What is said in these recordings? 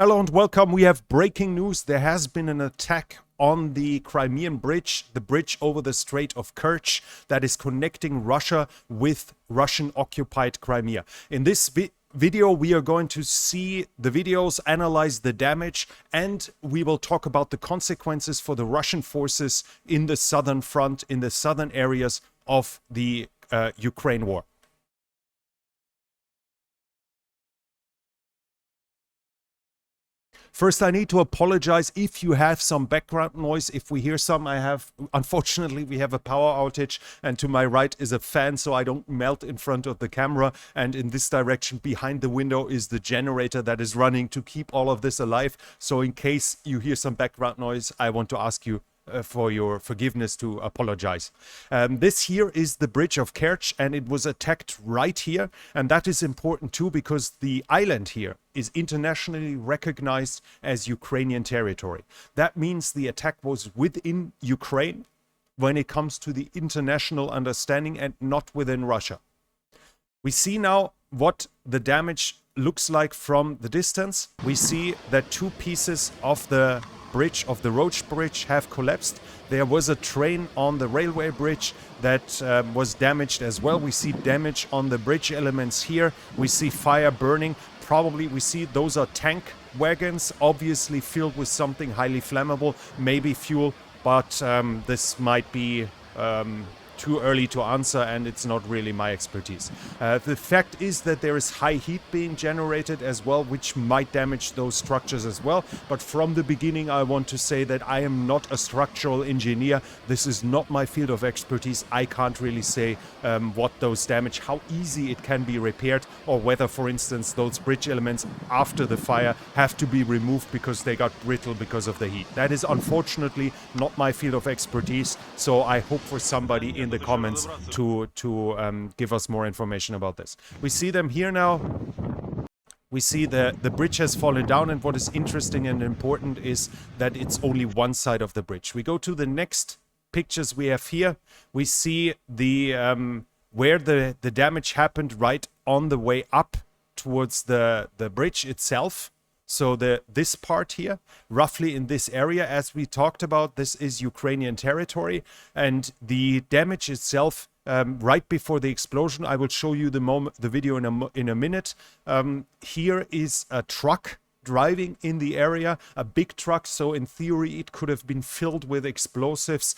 Hello and welcome. We have breaking news. There has been an attack on the Crimean bridge, the bridge over the Strait of Kerch that is connecting Russia with Russian-occupied Crimea. In this video, we are going to see the videos, analyze the damage, and we will talk about the consequences for the Russian forces in the southern front, in the southern areas of the Ukraine war. First, I need to apologize if you have some background noise. If we hear some, unfortunately, we have a power outage, and to my right is a fan, so I don't melt in front of the camera. And in this direction, behind the window, is the generator that is running to keep all of this alive. So in case you hear some background noise, I want to ask you for your forgiveness to apologize. This here is the bridge of Kerch, and it was attacked right here. And that is important too, because the island here is internationally recognized as Ukrainian territory. That means the attack was within Ukraine when it comes to the international understanding and not within Russia. We see now what the damage looks like from the distance. We see that two pieces of the bridge, of the road bridge, have collapsed. There was a train on the railway bridge that was damaged as well. We see damage on the bridge elements here. We see fire burning. Probably we see those are tank wagons, obviously filled with something highly flammable, maybe fuel, but this might be too early to answer, and it's not really my expertise. The fact is that there is high heat being generated as well, which might damage those structures as well. But from the beginning, I want to say that I am not a structural engineer. This is not my field of expertise. I can't really say what those damage, how easy it can be repaired, or whether, for instance, those bridge elements after the fire have to be removed because they got brittle because of the heat. That is unfortunately not my field of expertise. So I hope for somebody in the comments to give us more information about this. We see them here now. We see the bridge has fallen down, and what is interesting and important is that it's only one side of the bridge. We go to the next pictures we have here. We see the where the damage happened right on the way up towards the bridge itself. So this part here, roughly in this area, as we talked about, this is Ukrainian territory, and the damage itself right before the explosion, I will show you the video in a minute. Here is a truck driving in the area, a big truck, so in theory it could have been filled with explosives,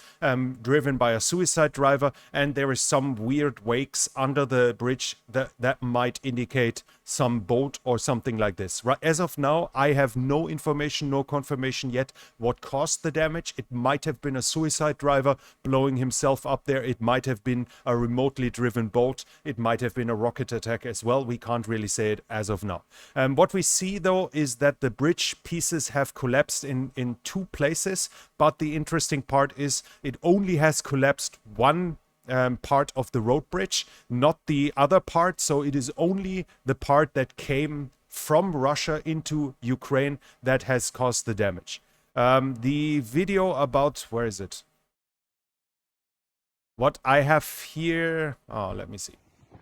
driven by a suicide driver, and there is some weird wakes under the bridge that might indicate some boat or something like this. Right, as of now, I have no information, no confirmation yet what caused the damage. It might have been a suicide driver blowing himself up there. It might have been a remotely driven boat. It might have been a rocket attack as well. We can't really say it as of now. What we see though is that the bridge pieces have collapsed in two places, but the interesting part is it only has collapsed one part of the road bridge, not the other part. So it is only the part that came from Russia into Ukraine that has caused the damage. The video about, where is it? What I have here, oh, let me see.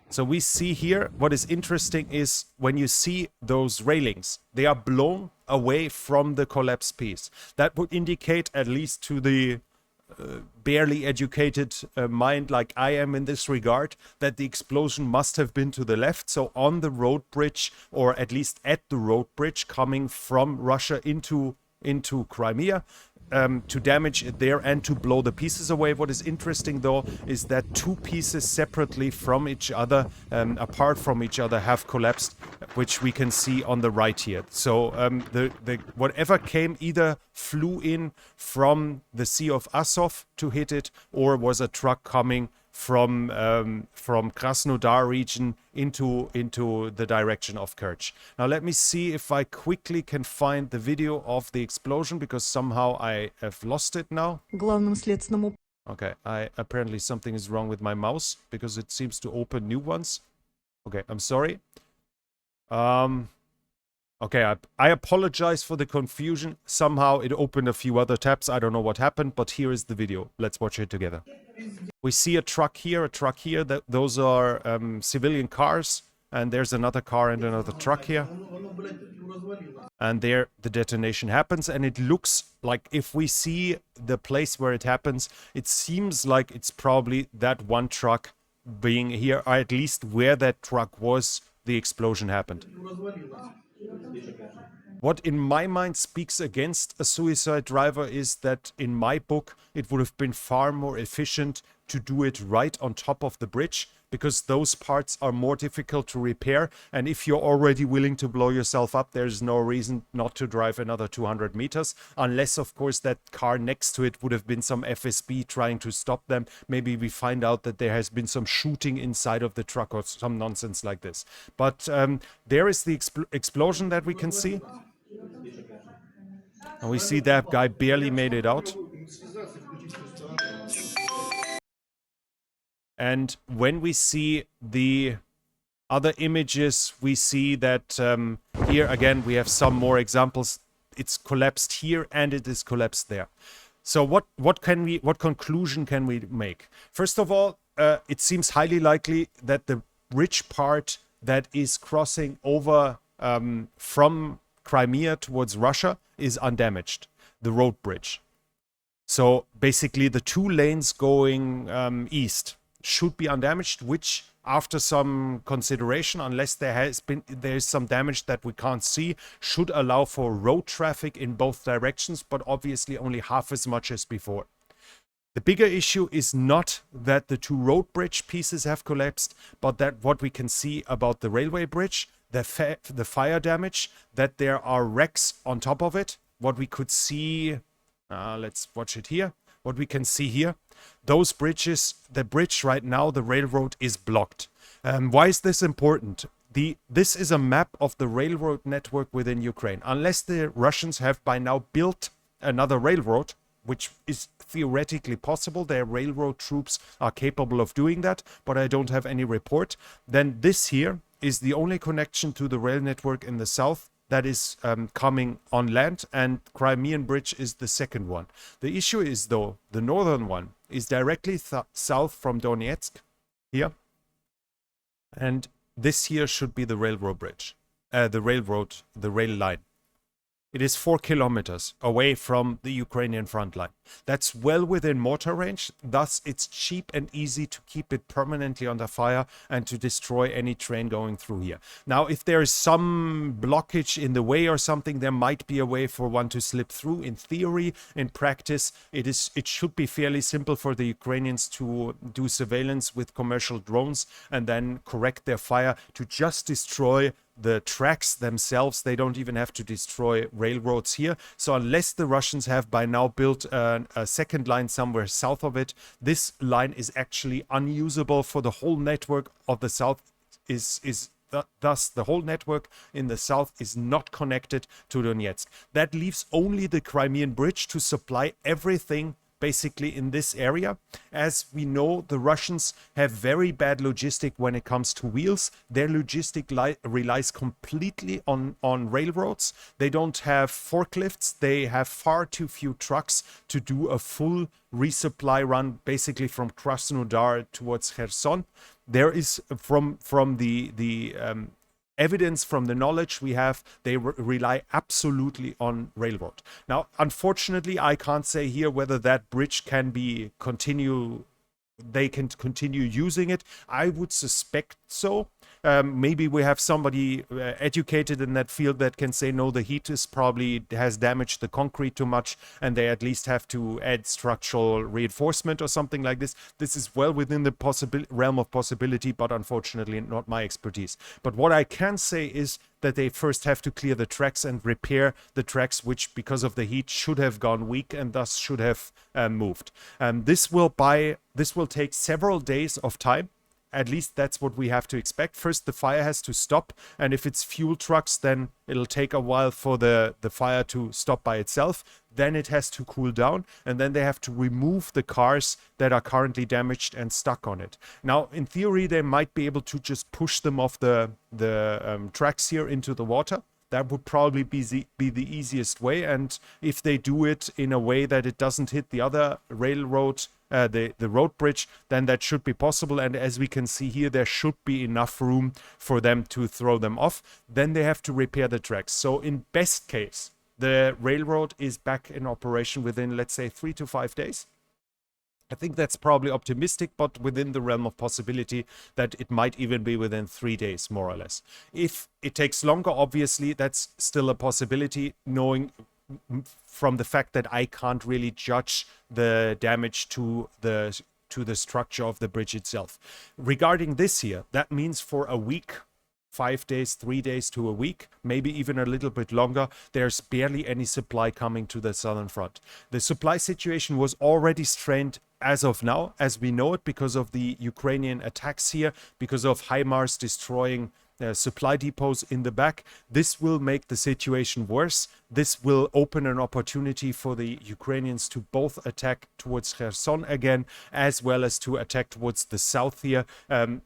So we see here, what is interesting is when you see those railings, they are blown away from the collapsed piece. That would indicate, at least to the barely educated mind like I am in this regard, that the explosion must have been to the left. So on the road bridge, or at least at the road bridge coming from Russia into Crimea, to damage it there and to blow the pieces away. What is interesting though is that two pieces separately from each other, apart from each other, have collapsed, which we can see on the right here. So the whatever came either flew in from the Sea of Azov to hit it, or was a truck coming from Krasnodar region into the direction of Kerch. Now let me see if I quickly can find the video of the explosion, because somehow I have lost it now. Okay, apparently something is wrong with my mouse, because it seems to open new ones. Okay, I'm sorry. Okay, I apologize for the confusion. Somehow it opened a few other tabs. I don't know what happened, but here is the video. Let's watch it together. We see a truck here. Those are civilian cars, and there's another car and another truck here. And there the detonation happens, and it looks like, if we see the place where it happens, it seems like it's probably that one truck being here, or at least where that truck was, the explosion happened. What in my mind speaks against a suicide driver is that in my book it would have been far more efficient to do it right on top of the bridge, because those parts are more difficult to repair, and if you're already willing to blow yourself up, there's no reason not to drive another 200 meters, unless of course that car next to it would have been some FSB trying to stop them. Maybe we find out that there has been some shooting inside of the truck or some nonsense like this. But there is the explosion that we can see. And we see that guy barely made it out. And when we see the other images, we see that here again we have some more examples. It's collapsed here and it is collapsed there. So what conclusion can we make? First of all, it seems highly likely that the bridge part that is crossing over from Crimea towards Russia is undamaged, the road bridge. So basically the two lanes going east should be undamaged, which after some consideration, unless there's some damage that we can't see, should allow for road traffic in both directions, but obviously only half as much as before. The bigger issue is not that the two road bridge pieces have collapsed, but that what we can see about the railway bridge, the fire damage, that there are wrecks on top of it. What we could see, let's watch it here. What we can see here, those bridges, the bridge right now, the railroad is blocked. Why is this important? This is a map of the railroad network within Ukraine. Unless the Russians have by now built another railroad, which is theoretically possible, their railroad troops are capable of doing that, but I don't have any report, then this here is the only connection to the rail network in the south that is coming on land, and Crimean Bridge is the second one. The issue is, though, the northern one is directly south from Donetsk, here, and this here should be the railroad bridge, the rail line. It is 4 kilometers away from the Ukrainian front line. That's well within mortar range, thus it's cheap and easy to keep it permanently under fire and to destroy any train going through here. Now, if there is some blockage in the way or something, there might be a way for one to slip through. In theory, in practice, it should be fairly simple for the Ukrainians to do surveillance with commercial drones and then correct their fire to just destroy the tracks themselves. They don't even have to destroy railroads here. So unless the Russians have by now built a second line somewhere south of it, this line is actually unusable for the whole network of the south. Thus, the whole network in the south is not connected to Donetsk. That leaves only the Crimean Bridge to supply everything basically in this area. As we know, the Russians have very bad logistic when it comes to wheels. Their logistic relies completely on railroads. They don't have forklifts. They have far too few trucks to do a full resupply run basically from Krasnodar towards Kherson. There is from the evidence, from the knowledge we have, they rely absolutely on railroad. Now, unfortunately, I can't say here whether that bridge can be they can continue using it. I would suspect so. Maybe we have somebody educated in that field that can say, no, the heat is probably has damaged the concrete too much and they at least have to add structural reinforcement or something like this. This is well within the realm of possibility, but unfortunately not my expertise. But what I can say is that they first have to clear the tracks and repair the tracks, which because of the heat should have gone weak and thus should have moved. This will take several days of time. At least that's what we have to expect. First, the fire has to stop. And if it's fuel trucks, then it'll take a while for the fire to stop by itself. Then it has to cool down. And then they have to remove the cars that are currently damaged and stuck on it. Now, in theory, they might be able to just push them off the tracks here into the water. That would probably be the easiest way. And if they do it in a way that it doesn't hit the other railroad the road bridge, then that should be possible. And as we can see here, there should be enough room for them to throw them off. Then they have to repair the tracks. So in best case, the railroad is back in operation within, let's say, 3 to 5 days. I think that's probably optimistic, but within the realm of possibility that it might even be within 3 days, more or less. If it takes longer, obviously, that's still a possibility, knowing from the fact that I can't really judge the damage to the structure of the bridge itself. Regarding this here, that means for a week, 5 days, 3 days to a week, maybe even a little bit longer, there's barely any supply coming to the southern front. The supply situation was already strained as of now, as we know it, because of the Ukrainian attacks here, because of HIMARS destroying supply depots in the back. This will make the situation worse. This will open an opportunity for the Ukrainians to both attack towards Kherson again, as well as to attack towards the south here,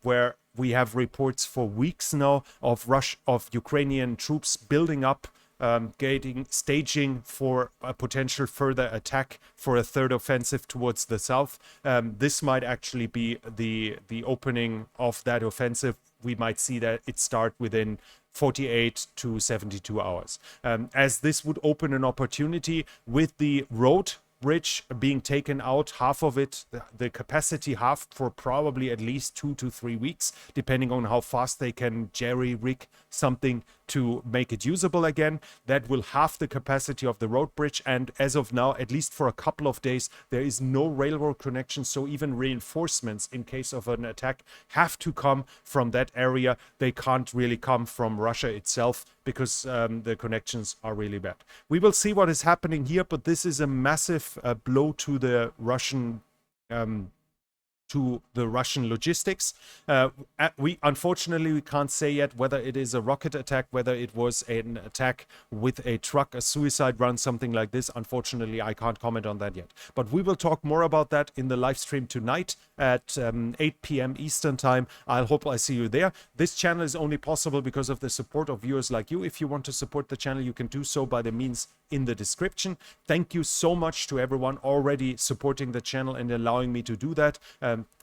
where we have reports for weeks now of Ukrainian troops building up, staging for a potential further attack for a third offensive towards the south. This might actually be the opening of that offensive. We might see that it start within 48 to 72 hours. As this would open an opportunity with the road bridge being taken out, half of it, the capacity half for probably at least 2 to 3 weeks, depending on how fast they can jerry-rig something to make it usable again. That will halve the capacity of the road bridge, and as of now, at least for a couple of days, there is no railroad connection, so even reinforcements in case of an attack have to come from that area. They can't really come from Russia itself because the connections are really bad. We will see what is happening here, but this is a massive blow to the Russian logistics. We unfortunately can't say yet whether it is a rocket attack, whether it was an attack with a truck, a suicide run, something like this. Unfortunately, I can't comment on that yet. But we will talk more about that in the live stream tonight at 8 p.m. Eastern time. I hope I see you there. This channel is only possible because of the support of viewers like you. If you want to support the channel, you can do so by the means in the description. Thank you so much to everyone already supporting the channel and allowing me to do that.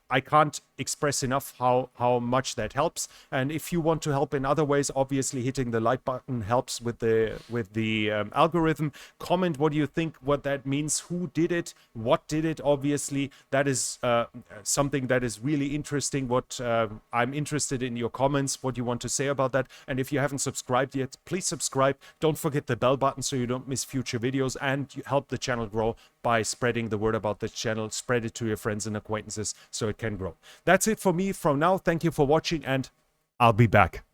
I can't express enough how much that helps. And if you want to help in other ways, obviously hitting the like button helps with the algorithm. Comment what you think, what that means, who did it, what did it. Obviously, that is something that is really interesting. What I'm interested in your comments, what you want to say about that. And if you haven't subscribed yet, please subscribe. Don't forget the bell button so you don't miss future videos, and you help the channel grow by spreading the word about the channel. Spread it to your friends and acquaintances so it can grow. That's it for me from now. Thank you for watching, and I'll be back.